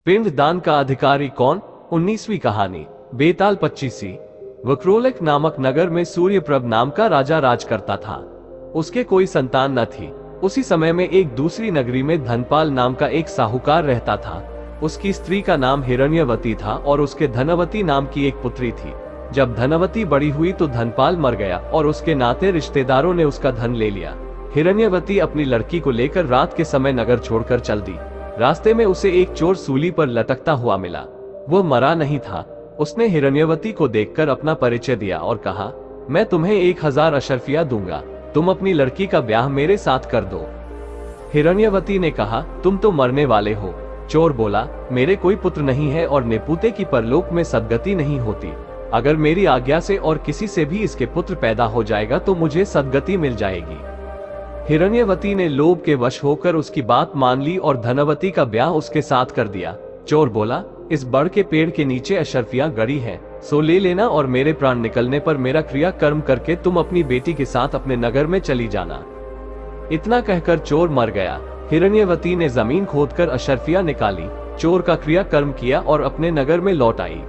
पिंडदान का अधिकारी कौन? 19वीं कहानी। बेताल 25। वक्रोलिक नामक नगर में सूर्यप्रभ नाम का राजा राज करता था। उसके कोई संतान न थी। उसी समय में एक दूसरी नगरी में धनपाल नाम का एक साहूकार रहता था। उसकी स्त्री का नाम हिरण्यवती था और उसके धनवती नाम की एक पुत्री थी। जब धनवती बड़ी हुई तो धनपाल मर गया और उसके नाते रिश्तेदारों ने उसका धन ले लिया। हिरण्यवती अपनी लड़की को लेकर रात के समय नगर छोड़कर चल दी। रास्ते में उसे एक चोर सूली पर लटकता हुआ मिला। वह मरा नहीं था। उसने हिरण्यवती को देखकर अपना परिचय दिया और कहा, मैं तुम्हें 1000 अशर्फिया दूंगा, तुम अपनी लड़की का ब्याह मेरे साथ कर दो। हिरण्यवती ने कहा, तुम तो मरने वाले हो। चोर बोला, मेरे कोई पुत्र नहीं है और निपुते की परलोक में सदगति नहीं होती। अगर मेरी आज्ञा से और किसी से भी इसके पुत्र पैदा हो जाएगा तो मुझे सदगति मिल जाएगी। हिरण्यवती ने लोभ के वश होकर उसकी बात मान ली और धनवती का ब्याह उसके साथ कर दिया। चोर बोला, इस बड़ के पेड़ के नीचे अशर्फियां गड़ी हैं, सो ले लेना और मेरे प्राण निकलने पर मेरा क्रिया कर्म करके तुम अपनी बेटी के साथ अपने नगर में चली जाना। इतना कहकर चोर मर गया। हिरण्यवती ने जमीन खोदकर अशर्फियां निकाली, चोर का क्रिया कर्म किया और अपने नगर में लौट आई।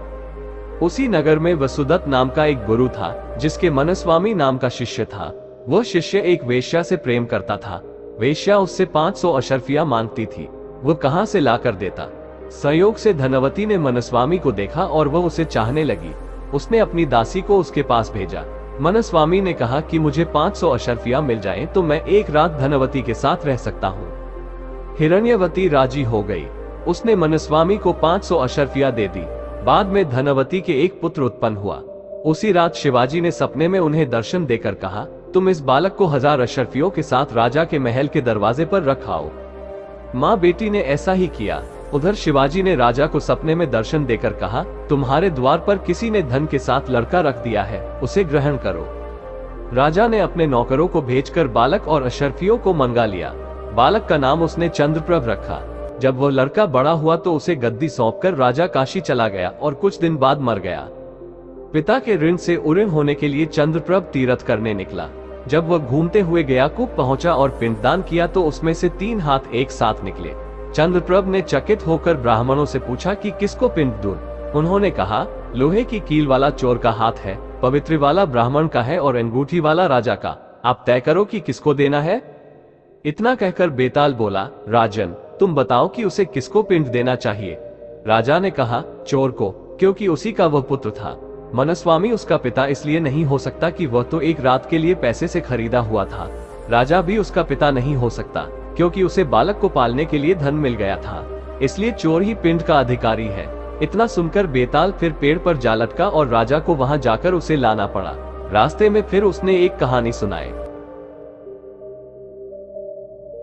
उसी नगर में वसुदत्त नाम का एक गुरु था, जिसके मनस्वामी नाम का शिष्य था। वह शिष्य एक वेश्या से प्रेम करता था। वेश्या उससे 500 अशर्फियां मांगती थी। वह कहां से लाकर देता। संयोग से धनवती ने मनस्वामी को देखा और वह उसे चाहने लगी। उसने अपनी दासी को उसके पास भेजा। मनस्वामी ने कहा कि मुझे 500 अशर्फियां मिल जाएं तो मैं एक रात धनवती के साथ रह सकता हूँ। हिरण्यवती राजी हो गई। उसने मनस्वामी को 500 अशर्फियां दे दी। बाद में धनवती के एक पुत्र उत्पन्न हुआ। उसी रात शिवाजी ने सपने में उन्हें दर्शन देकर कहा, तुम इस बालक को 1000 अशर्फियों के साथ राजा के महल के दरवाजे पर रखाओ। माँ बेटी ने ऐसा ही किया। उधर शिवाजी ने राजा को सपने में दर्शन देकर कहा, तुम्हारे द्वार पर किसी ने धन के साथ लड़का रख दिया है, उसे ग्रहण करो। राजा ने अपने नौकरों को भेजकर बालक और अशर्फियों को मंगा लिया। बालक का नाम उसने चंद्रप्रभ रखा। जब वह लड़का बड़ा हुआ तो उसे गद्दी सौंपकर राजा काशी चला गया और कुछ दिन बाद मर गया। पिता के ऋण से उऋण होने के लिए चंद्रप्रभ तीर्थ करने निकला। जब वह घूमते हुए गयाकूप पहुंचा और पिंडदान किया तो उसमें से 3 हाथ एक साथ निकले। चंद्रप्रभ ने चकित होकर ब्राह्मणों से पूछा कि किसको पिंड दूं? उन्होंने कहा, लोहे की कील वाला चोर का हाथ है, पवित्र वाला ब्राह्मण का है और अंगूठी वाला राजा का। आप तय करो कि किसको देना है। इतना कहकर बेताल बोला, राजन, तुम बताओ कि उसे किसको पिंड देना चाहिए। राजा ने कहा, चोर को, क्योंकि उसी का वह पुत्र था। मनस्वामी उसका पिता इसलिए नहीं हो सकता कि वह तो एक रात के लिए पैसे से खरीदा हुआ था। राजा भी उसका पिता नहीं हो सकता, क्योंकि उसे बालक को पालने के लिए धन मिल गया था। इसलिए चोर ही पिंड का अधिकारी है। इतना सुनकर बेताल फिर पेड़ पर जा लटका और राजा को वहां जाकर उसे लाना पड़ा। रास्ते में फिर उसने एक कहानी सुनाई।